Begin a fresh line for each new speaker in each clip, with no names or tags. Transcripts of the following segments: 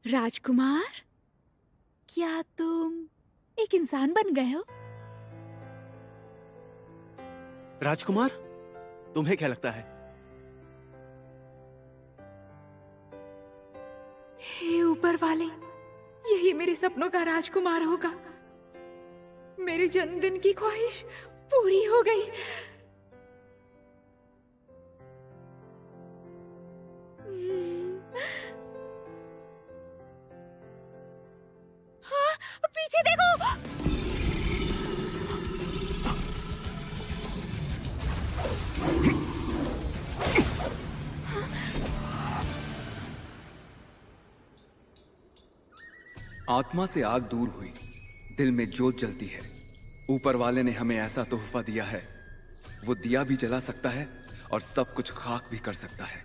राजकुमार, क्या तुम एक इंसान बन गए हो?
राजकुमार, तुम्हें क्या लगता है?
हे ऊपर वाले, यही मेरे सपनों का राजकुमार होगा। मेरे जन्मदिन की ख्वाहिश पूरी हो गई। हाँ, पीछे देखो।
आत्मा से आग दूर हुई, दिल में जोत जलती है। ऊपर वाले ने हमें ऐसा तोहफा दिया है। वो दिया भी जला सकता है और सब कुछ खाक भी कर सकता है।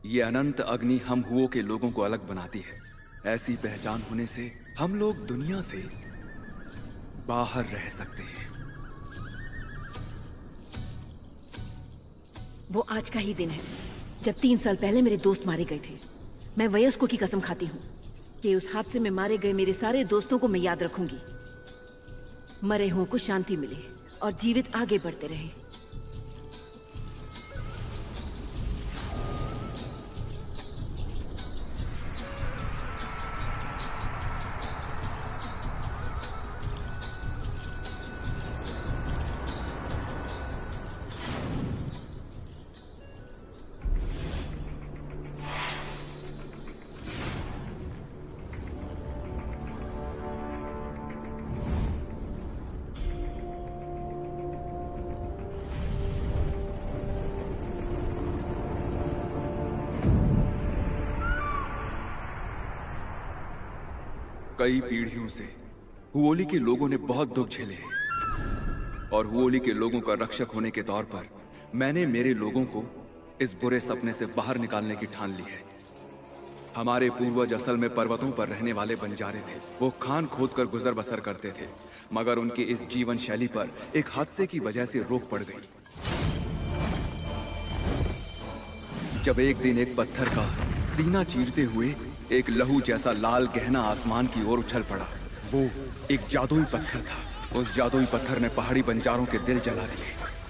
ये अनंत अग्नि हम हुओं के लोगों को अलग बनाती है। ऐसी पहचान होने से हम लोग दुनिया से बाहर रह सकते हैं।
वो आज का ही दिन है जब 3 साल पहले मेरे दोस्त मारे गए थे। मैं वयस्कों की कसम खाती हूँ कि उस हादसे में मारे गए मेरे सारे दोस्तों को मैं याद रखूंगी। मरे हुओं को शांति मिले और जीवित आगे बढ़ते रहे।
कई पीढ़ियों से हुओली के लोगों ने बहुत दुख झेले हैं और हुओली के लोगों का रक्षक होने के तौर पर मैंने मेरे लोगों को इस बुरे सपने से बाहर निकालने की ठान ली है। हमारे पूर्वज असल में पर्वतों पर रहने वाले बंजारे थे। वो खान खोदकर गुजर बसर करते थे, मगर उनकी इस जीवन शैली पर एक हादसे की वजह से रोक पड़ गई। जब एक दिन एक पत्थर का सीना चीरते हुए एक लहू जैसा लाल गहना आसमान की ओर उछल पड़ा। वो एक जादुई पत्थर था। उस जादुई पत्थर ने पहाड़ी बंजारों के दिल जला दिए।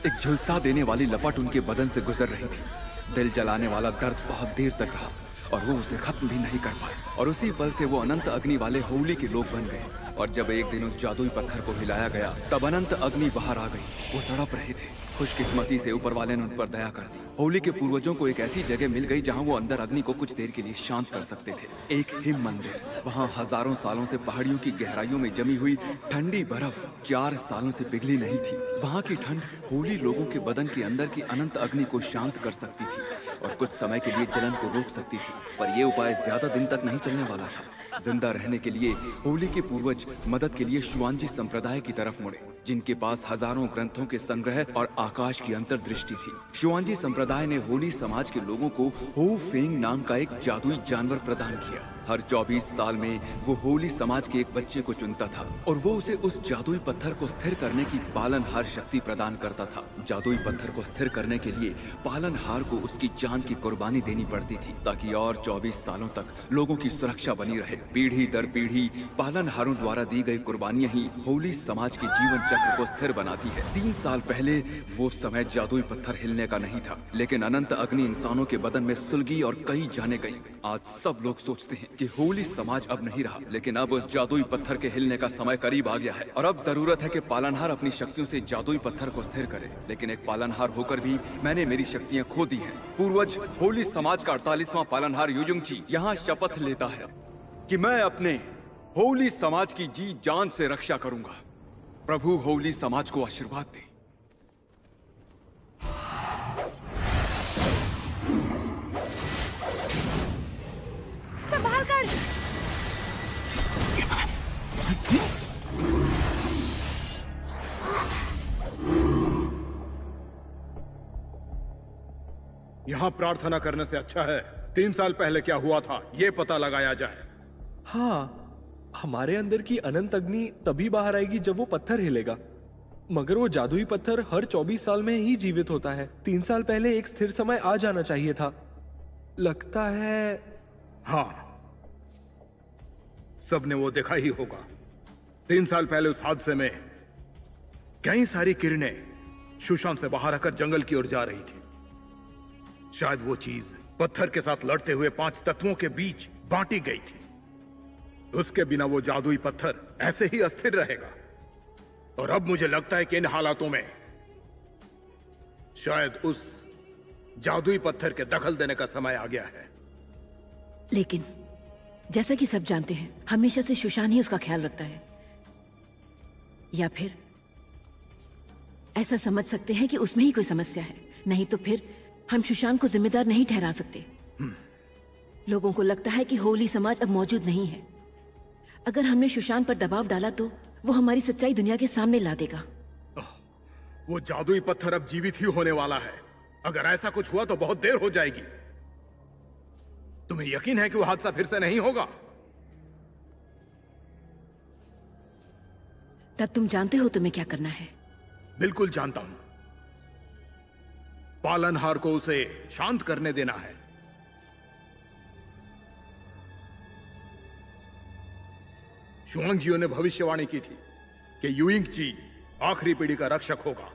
एक झुलसा देने वाली लपट उनके बदन से गुजर रही थी। दिल जलाने वाला दर्द बहुत देर तक रहा और वो उसे खत्म भी नहीं कर पाए। और उसी पल से वो अनंत अग्नि वाले होली के लोग बन गए। और जब एक दिन उस जादुई पत्थर को हिलाया गया, तब अनंत अग्नि बाहर आ गई। वो तड़प रहे थे। खुशकिस्मती से ऊपर वाले ने उन पर दया कर दी। होली के पूर्वजों को एक ऐसी जगह मिल गई जहां वो अंदर अग्नि को कुछ देर के लिए शांत कर सकते थे। एक हिम मंदिर। वहां हजारों सालों से पहाड़ियों की गहराइयों में जमी हुई ठंडी बर्फ 4 सालों से पिघली नहीं थी। वहां की ठंड होली लोगों के बदन के अंदर की अनंत अग्नि को शांत कर सकती थी और कुछ समय के लिए जलन को रोक सकती थी। पर यह उपाय ज्यादा दिन तक नहीं चलने वाला था। जिंदा रहने के लिए होली के पूर्वज मदद के लिए शुआंजी संप्रदाय की तरफ मुड़े, जिनके पास हजारों ग्रंथों के संग्रह और आकाश की अंतर्दृष्टि थी। शुआंजी संप्रदाय ने होली समाज के लोगों को हो फेंग नाम का एक जादुई जानवर प्रदान किया। हर 24 साल में वो होली समाज के एक बच्चे को चुनता था और वो उसे उस जादुई पत्थर को स्थिर करने की पालनहार शक्ति प्रदान करता था। जादुई पत्थर को स्थिर करने के लिए पालनहार को उसकी जान की कुर्बानी देनी पड़ती थी, ताकि और 24 सालों तक लोगों की सुरक्षा बनी रहे। पीढ़ी दर पीढ़ी पालनहारों द्वारा दी गई कुर्बानियां ही होली समाज के जीवन चक्र को स्थिर बनाती है। 3 साल पहले वो समय जादुई पत्थर हिलने का नहीं था, लेकिन अनंत अग्नि इंसानों के बदन में सुलगी और कई जाने गई। आज सब लोग सोचते हैं कि होली समाज अब नहीं रहा, लेकिन अब उस जादुई पत्थर के हिलने का समय करीब आ गया है और अब जरूरत है कि पालनहार अपनी शक्तियों से जादुई पत्थर को स्थिर करे। लेकिन एक पालनहार होकर भी मैंने मेरी शक्तियां खो दी हैं। पूर्वज होली समाज का 48वां पालनहार युजुंगची यहाँ शपथ लेता है कि मैं अपने होली समाज की जी जान से रक्षा करूंगा। प्रभु होली समाज को आशीर्वाद दे।
संभाल कर।
यहाँ प्रार्थना करने से अच्छा है 3 साल पहले क्या हुआ था ये पता लगाया जाए।
हाँ, हमारे अंदर की अनंत अग्नि तभी बाहर आएगी जब वो पत्थर हिलेगा। मगर वो जादुई पत्थर हर 24 साल में ही जीवित होता है। 3 साल पहले एक स्थिर समय आ जाना चाहिए था। लगता है
हाँ, सबने वो देखा ही होगा। 3 साल पहले उस हादसे में कई सारी किरणें सुशांत से बाहर आकर जंगल की ओर जा रही थी। शायद वो चीज पत्थर के साथ लड़ते हुए 5 तत्वों के बीच बांटी गई थी। उसके बिना वो जादुई पत्थर ऐसे ही अस्थिर रहेगा। और अब मुझे लगता है कि इन हालातों में शायद उस जादुई पत्थर के दखल देने का समय आ गया है।
लेकिन जैसा कि सब जानते हैं, हमेशा से सुशांत ही उसका ख्याल रखता है। या फिर ऐसा समझ सकते हैं कि उसमें ही कोई समस्या है। नहीं तो फिर हम सुशांत को जिम्मेदार नहीं ठहरा सकते। लोगों को लगता है कि होली समाज अब मौजूद नहीं है। अगर हमने सुशांत पर दबाव डाला तो वो हमारी सच्चाई दुनिया के सामने ला देगा।
वो जादुई पत्थर अब जीवित ही होने वाला है। अगर ऐसा कुछ हुआ तो बहुत देर हो जाएगी। तुम्हें यकीन है कि वो हादसा फिर से नहीं होगा?
तब तुम जानते हो तुम्हें क्या करना है।
बिल्कुल जानता हूं। पालनहार को उसे शांत करने देना है। शुआंगजियो ने भविष्यवाणी की थी कि यूइंग ची आखिरी पीढ़ी का रक्षक होगा।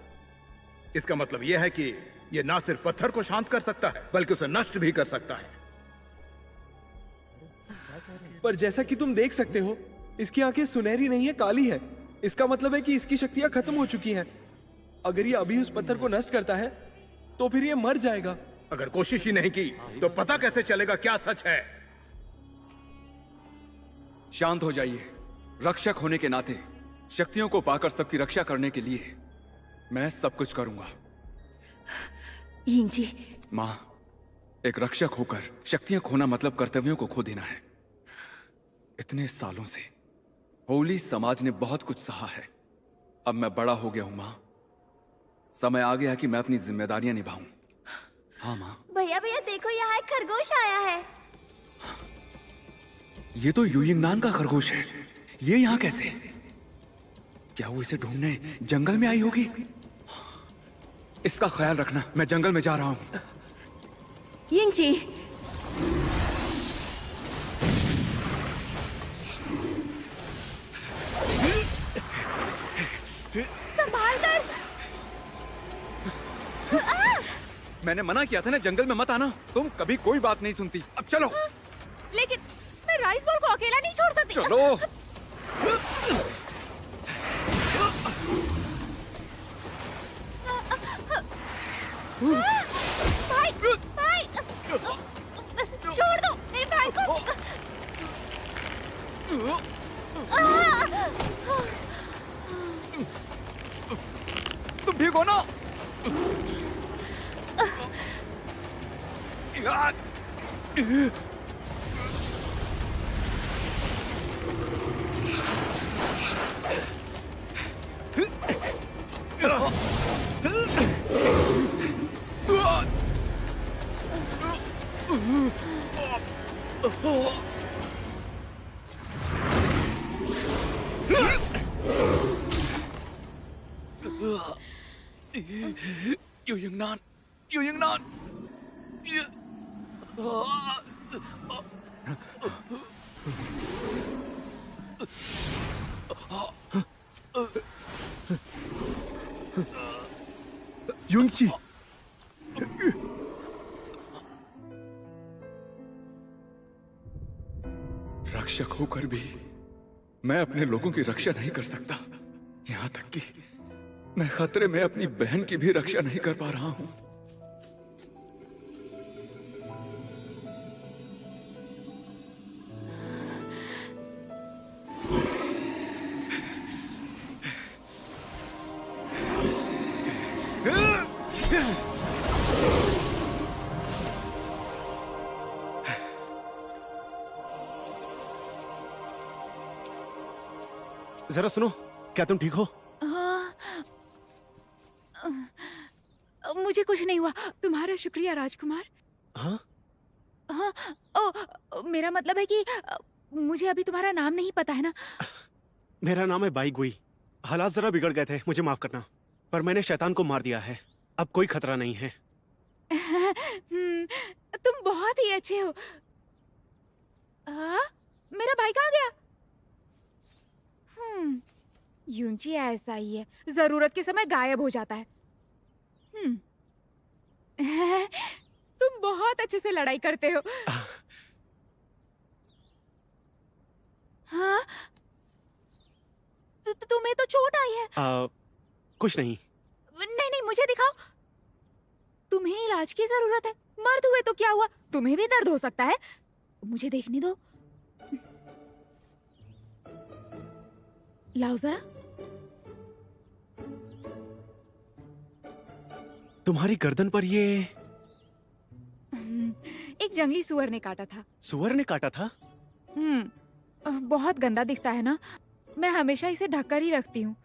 इसका मतलब यह है कि यह ना सिर्फ पत्थर को शांत कर सकता है बल्कि उसे नष्ट भी कर सकता है।
पर जैसा कि तुम देख सकते हो, इसकी आंखें सुनहरी नहीं है, काली है। इसका मतलब है कि इसकी शक्तियां खत्म हो चुकी हैं। अगर ये अभी उस पत्थर को नष्ट करता है तो फिर ये मर जाएगा।
अगर कोशिश ही नहीं की तो पता कैसे चलेगा क्या सच है?
शांत हो जाइए। रक्षक होने के नाते शक्तियों को पाकर सबकी रक्षा करने के लिए मैं सब कुछ करूंगा।
यिंग जी,
मां, एक रक्षक होकर शक्तियां खोना मतलब कर्तव्यों को खो देना है। इतने सालों से होली समाज ने बहुत कुछ सहा है। अब मैं बड़ा हो गया हूं मां। समय आ गया कि मैं अपनी जिम्मेदारियां निभाऊं। हाँ मां।
भैया भैया देखो, यहाँ एक खरगोश आया है।
ये तो यूयिंगनान का खरगोश है। ये यहाँ कैसे? क्या वो इसे ढूंढने जंगल में आई होगी? इसका ख्याल रखना, मैं जंगल में जा रहा हूं।
यिंग जी,
संभाल कर।
मैंने मना किया था ना जंगल में मत आना। तुम कभी कोई बात नहीं सुनती। अब चलो।
लेकिन मैं राइस बॉल को अकेला नहीं छोड़ सकती।
चलो।
भाई भाई, छोड़ दो मेरे भाई को।
तुम ठीक हो ना? यूयिंगनान, यूयिंगनान।
यूंगची,
रक्षक होकर भी मैं अपने लोगों की रक्षा नहीं कर सकता। यहां तक कि मैं खतरे में अपनी बहन की भी रक्षा नहीं कर पा रहा हूं।
जरा सुनो, क्या तुम ठीक हो?
मुझे कुछ नहीं हुआ। तुम्हारा शुक्रिया राजकुमार।
हाँ?
हाँ, मेरा मतलब है कि मुझे अभी तुम्हारा नाम नहीं पता है ना।
मेरा नाम है बाई गुई। हालात जरा बिगड़ गए थे, मुझे माफ करना। पर मैंने शैतान को मार दिया है। अब कोई खतरा नहीं है।
तुम बहुत ही अच्छे हो। मेरा भाई कहाँ गया? यूंची ऐसा ही है, जरूरत के समय गायब हो जाता है। तुम बहुत अच्छे से लड़ाई करते हो। हाँ? तुम्हें तो चोट आई है।
कुछ नहीं।
नहीं नहीं, मुझे दिखाओ। तुम्हें इलाज की जरूरत है। मर्द हुए तो क्या हुआ, तुम्हें भी दर्द हो सकता है। मुझे देखने दो। लाओ जरा।
तुम्हारी गर्दन पर ये
एक जंगली सुअर ने काटा था।
सुअर ने काटा था?
बहुत गंदा दिखता है ना, मैं हमेशा इसे ढककर ही रखती हूँ।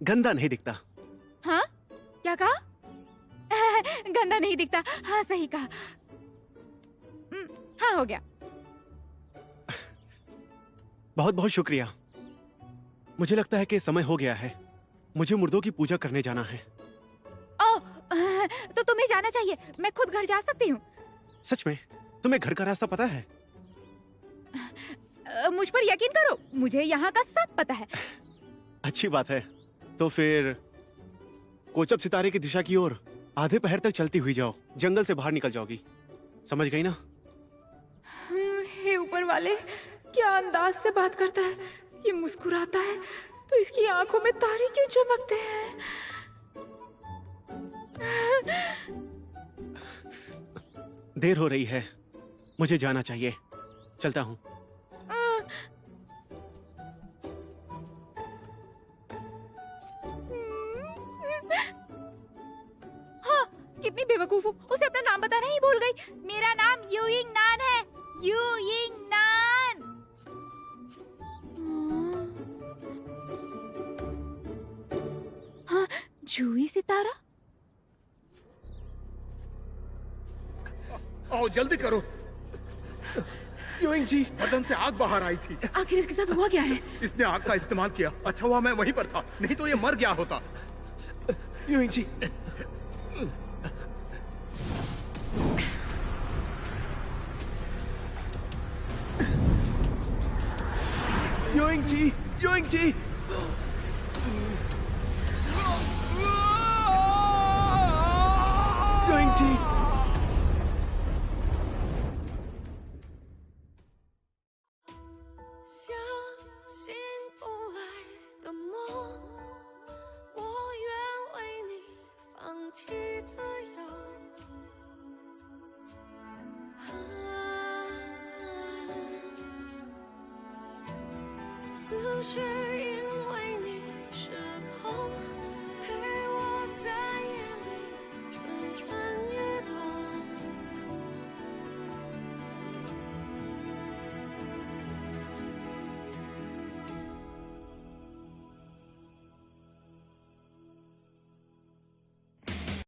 गंदा नहीं दिखता।
हाँ, क्या कहा? गंदा नहीं दिखता, हाँ सही कहा। हाँ, हो गया।
बहुत बहुत शुक्रिया। मुझे लगता है कि समय हो गया है, मुझे मुर्दों की पूजा करने जाना है।
ओह, तो तुम्हें जाना चाहिए, मैं खुद घर जा सकती हूँ।
सच में? तुम्हें घर का रास्ता पता है?
मुझ पर यकीन करो, मुझे यहाँ का सब पता है।
अच्छी बात है। तो फिर कोचब सितारे की दिशा की ओर आधे पहर तक चलती हुई जाओ, जंगल से बाहर निकल जाओगी। समझ गई ना?
हे ऊपर वाले, क्या अंदाज से बात करता है। ये मुस्कुराता है तो इसकी आंखों में तारे क्यों चमकते हैं?
देर हो रही है, मुझे जाना चाहिए। चलता हूँ।
हाँ, कितनी बेवकूफ हूँ, उसे अपना नाम बताना ही भूल गई। मेरा नाम यूइंग नान है, यूइंग नान। हाँ, जूही सितारा।
आओ जल्दी करो।
यूइंग जी,
बदन से आग बाहर आई थी।
आखिर इसके साथ हुआ क्या है?
इसने आग का इस्तेमाल किया। अच्छा हुआ मैं वहीं पर था, नहीं तो ये मर गया होता।
यूइंग जी, यूइंग जी, यूइंग जी। यूइंग जी।